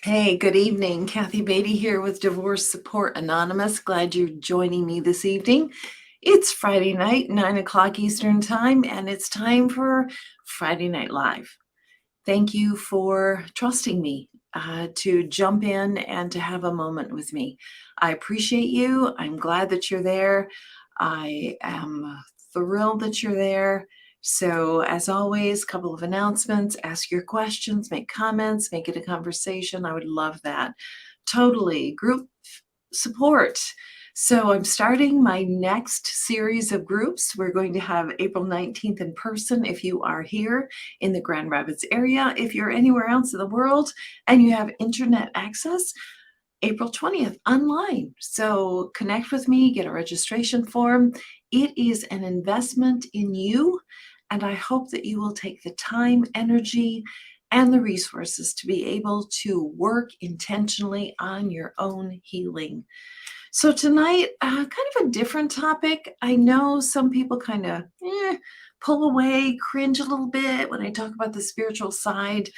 Hey, good evening. Kathy Beatty here with Divorce Support Anonymous. Glad you're joining me this evening. It's Friday night, 9 o'clock Eastern Time, and it's time for Friday Night Live. Thank you for trusting me to jump in and to have a moment with me. I appreciate you. I'm glad that you're there. I am thrilled that you're there. So as always, a couple of announcements, ask your questions, make comments, make it a conversation. I would love that. Totally. Group support. So I'm starting my next series of groups. We're going to have April 19th in person if you are here in the Grand Rapids area. If you're anywhere else in the world and you have internet access, April 20th online. So connect with me, get a registration form. It is an investment in you, and I hope that you will take the time, energy, and the resources to be able to work intentionally on your own healing. So tonight, kind of a different topic. I know some people kind of pull away, cringe a little bit when I talk about the spiritual side.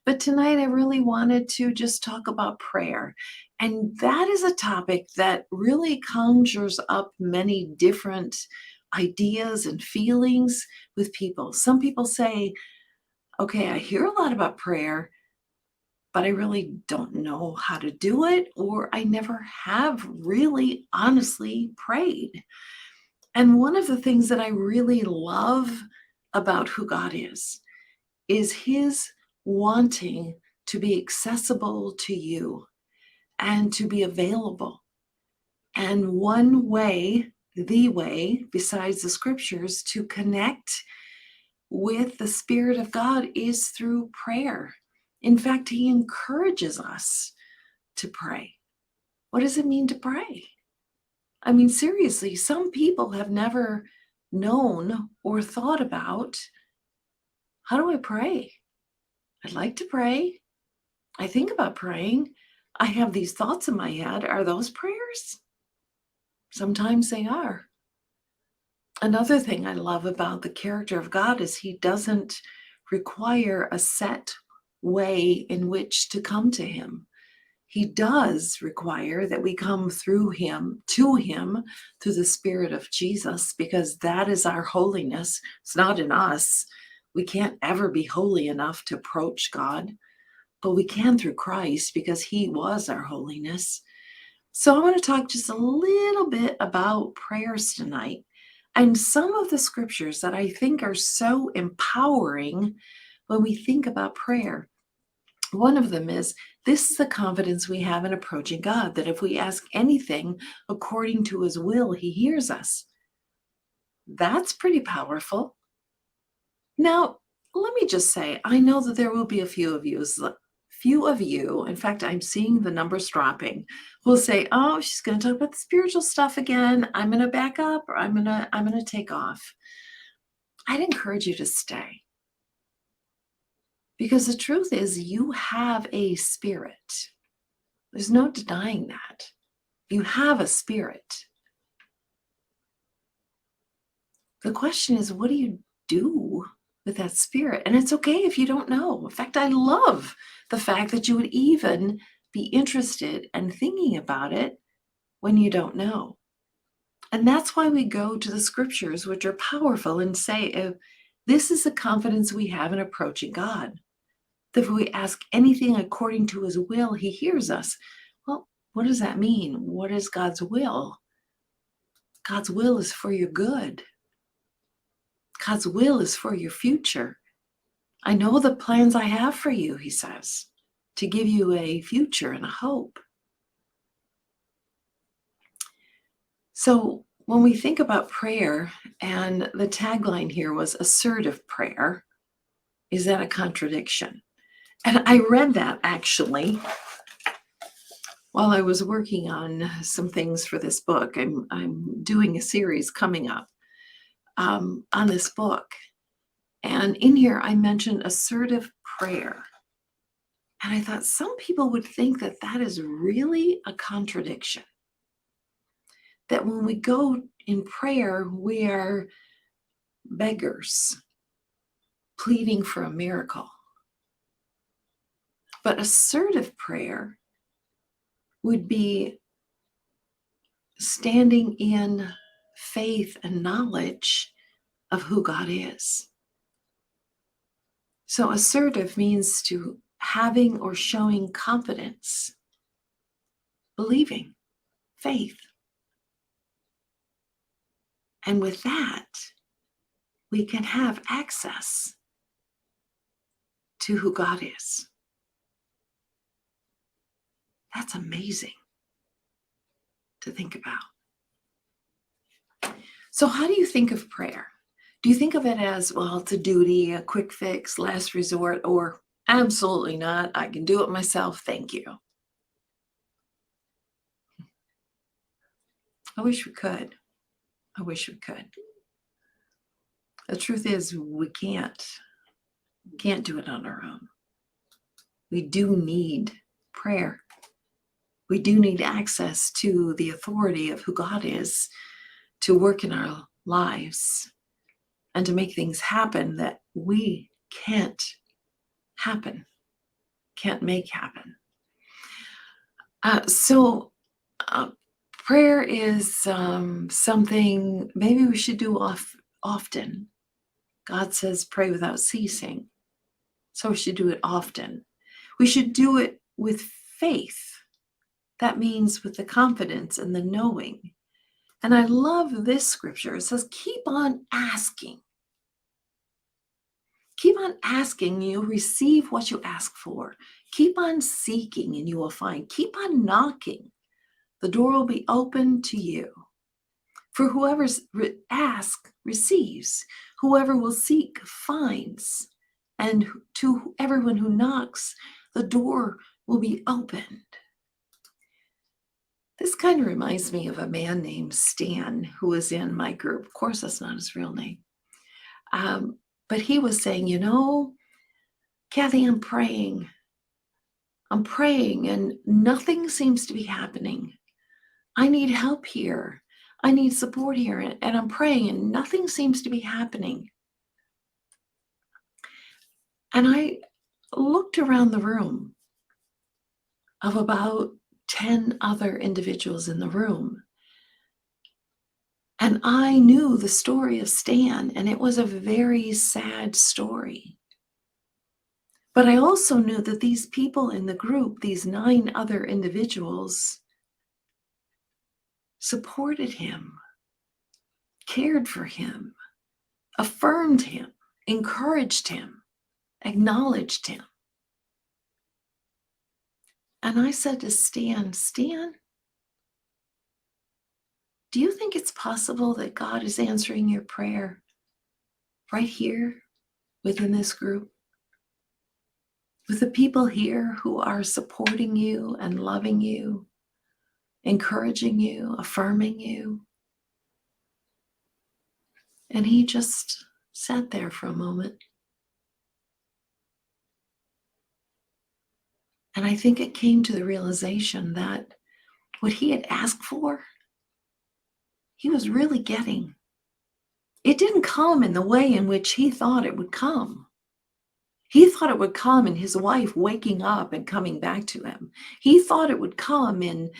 But tonight I really wanted to just talk about prayer. And that is a topic that really conjures up many different ideas and feelings with people. Some people say, okay, I hear a lot about prayer, but I really don't know how to do it, or I never have really honestly prayed. And one of the things that I really love about who God is his wanting to be accessible to you and to be available. And one way, the way, besides the scriptures, to connect with the Spirit of God is through prayer. In fact, he encourages us to pray. What does it mean to pray? I mean, seriously, some people have never known or thought about, how do I pray? I'd like to pray. I think about praying. I have these thoughts in my head. Are those prayers? Sometimes they are. Another thing I love about the character of God is he doesn't require a set way in which to come to him. He does require that we come through him, to him, through the Spirit of Jesus, because that is our holiness. It's not in us. We can't ever be holy enough to approach God, but we can through Christ because he was our holiness. So I want to talk just a little bit about prayers tonight and some of the scriptures that I think are so empowering when we think about prayer. One of them is, this is the confidence we have in approaching God, that if we ask anything according to his will, he hears us. That's pretty powerful. Now, let me just say, I know that there will be a few of you, in fact, I'm seeing the numbers dropping, will say, oh, she's going to talk about the spiritual stuff again. I'm going to back up, or I'm going to take off. I'd encourage you to stay. Because the truth is, you have a spirit. There's no denying that. You have a spirit. The question is, what do you do with that spirit? And it's okay if you don't know. In fact, I love the fact that you would even be interested and thinking about it when you don't know. And that's why we go to the scriptures, which are powerful, and say, this is the confidence we have in approaching God. That if we ask anything according to his will, he hears us. Well, what does that mean? What is God's will? God's will is for your good. God's will is for your future. I know the plans I have for you, he says, to give you a future and a hope. So when we think about prayer, and the tagline here was assertive prayer, is that a contradiction? And I read that actually while I was working on some things for this book. I'm doing a series coming up on this book. And in here, I mentioned assertive prayer. And I thought some people would think that that is really a contradiction. that when we go in prayer, we are beggars pleading for a miracle. But assertive prayer would be standing in faith and knowledge of who God is. So assertive means to having or showing confidence, believing, faith. And with that, we can have access to who God is. That's amazing to think about. So how do you think of prayer? Do you think of it as, well, it's a duty, a quick fix, last resort, or absolutely not, I can do it myself, thank you? I wish we could. I wish we could. The truth is, we can't. We can't do it on our own. We do need prayer. We do need access to the authority of who God is to work in our lives and to make things happen that we can't make happen. So prayer is something maybe we should do often. God says pray without ceasing. So we should do it often. We should do it with faith. That means with the confidence and the knowing. And I love this scripture. It says, keep on asking. Keep on asking, and you'll receive what you ask for. Keep on seeking, and you will find. Keep on knocking. The door will be open to you. For whoever asks receives. Whoever will seek finds. And to everyone who knocks, the door will be opened. This kind of reminds me of a man named Stan who was in my group. Of course, that's not his real name. But he was saying, Kathy, I'm praying, and nothing seems to be happening. I need help here. I need support here. And I'm praying, and nothing seems to be happening. And I looked around the room of about 10 other individuals in the room. And I knew the story of Stan, and it was a very sad story. But I also knew that these people in the group, these 9 other individuals, supported him, cared for him, affirmed him, encouraged him, acknowledged him. And I said to Stan, do you think it's possible that God is answering your prayer right here within this group? With the people here who are supporting you and loving you, encouraging you, affirming you? And he just sat there for a moment. And I think it came to the realization that what he had asked for, he was really getting. It didn't come in the way in which he thought it would come. He thought it would come in his wife waking up and coming back to him. He thought it would come in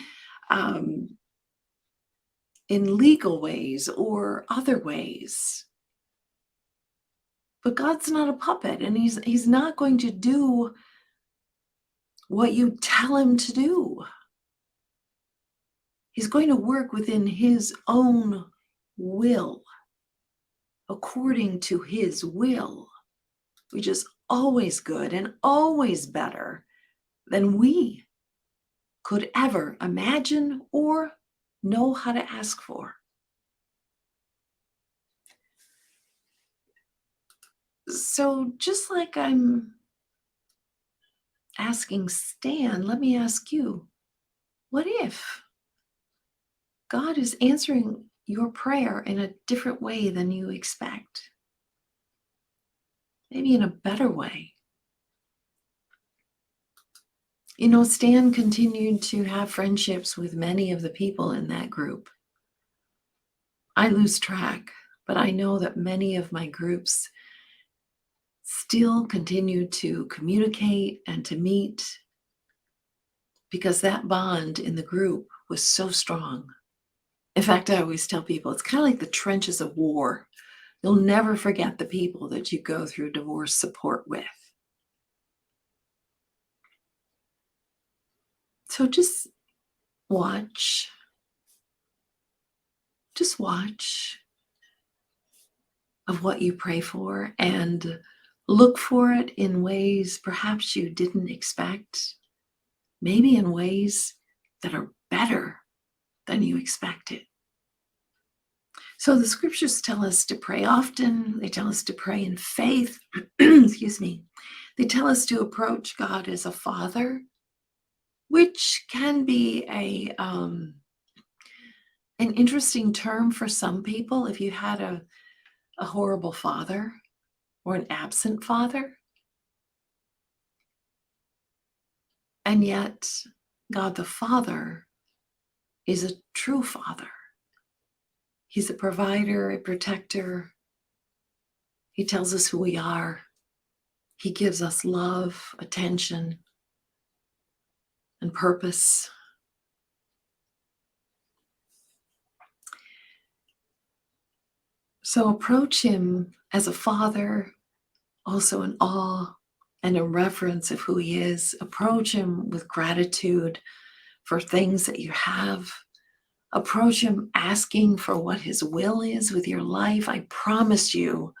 legal ways or other ways. But God's not a puppet, and he's not going to do what you tell him to do. He's going to work within his own will, according to his will, which is always good and always better than we could ever imagine or know how to ask for. So just like I'm asking Stan, let me ask you, what if God is answering your prayer in a different way than you expect? Maybe in a better way. Stan continued to have friendships with many of the people in that group. I lose track, but I know that many of my groups still continue to communicate and to meet because that bond in the group was so strong. In fact, I always tell people it's kind of like the trenches of war. You'll never forget the people that you go through divorce support with. So just watch of what you pray for and look for it in ways perhaps you didn't expect, maybe in ways that are better than you expected. So the scriptures tell us to pray often. They tell us to pray in faith. Excuse me. They tell us to approach God as a father, which can be an interesting term for some people. If you had a horrible father or an absent father, and yet God the Father is a true father. He's a provider, a protector. He tells us who we are. He gives us love, attention, and purpose. So approach him as a father, also in awe and in reverence of who he is. Approach him with gratitude for things that you have. Approach him asking for what his will is with your life. I promise you,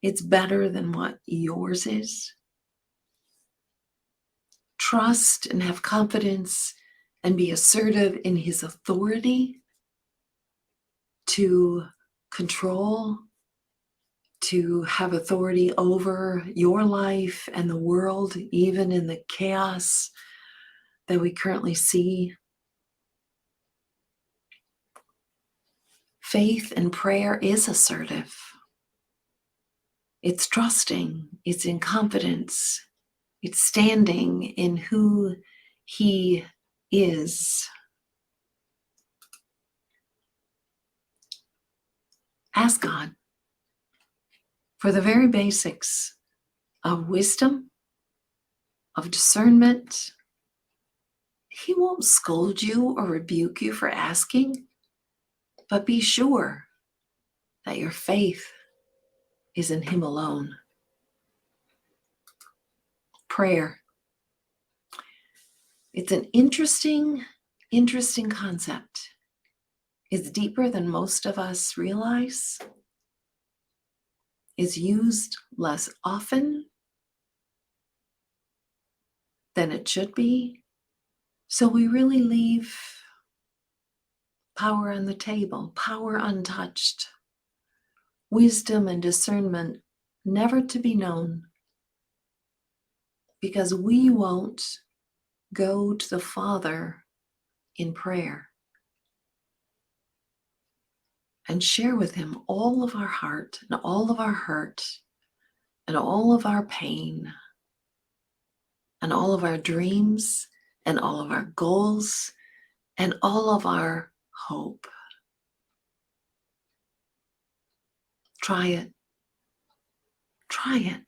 it's better than what yours is. Trust and have confidence and be assertive in his authority to control, to have authority over your life and the world, even in the chaos that we currently see. Faith and prayer is assertive. It's trusting, it's in confidence, it's standing in who he is. Ask God for the very basics of wisdom, of discernment. He won't scold you or rebuke you for asking, but be sure that your faith is in him alone. Prayer. It's an interesting concept. It's deeper than most of us realize. It's used less often than it should be. So we really leave power on the table, power untouched, wisdom and discernment never to be known, because we won't go to the Father in prayer and share with him all of our heart and all of our hurt and all of our pain and all of our dreams and all of our goals and all of our hope. Try it. Try it.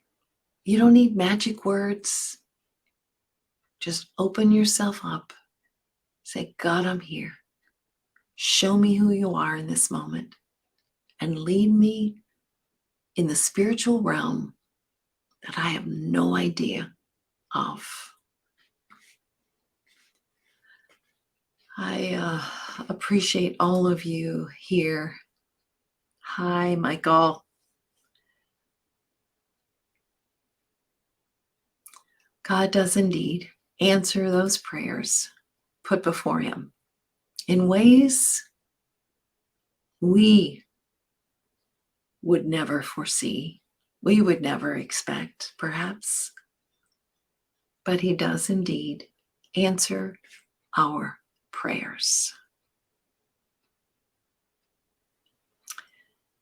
You don't need magic words. Just open yourself up. Say, God, I'm here. Show me who you are in this moment and lead me in the spiritual realm that I have no idea of. I appreciate all of you here. Hi, Michael. God does indeed answer those prayers put before him in ways we would never foresee, we would never expect, perhaps. But he does indeed answer our prayers.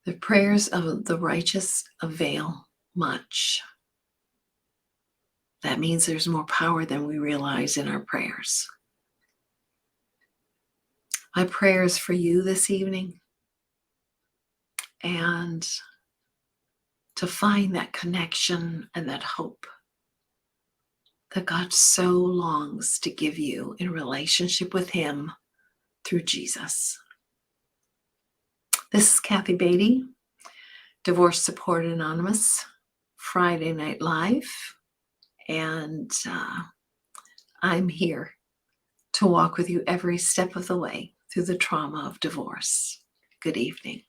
The prayers of the righteous avail much. That means there's more power than we realize in our prayers. My prayers for you this evening and to find that connection and that hope that God so longs to give you in relationship with Him through Jesus. This is Kathy Beatty, Divorce Support Anonymous, Friday Night Live, and I'm here to walk with you every step of the way through the trauma of divorce. Good evening.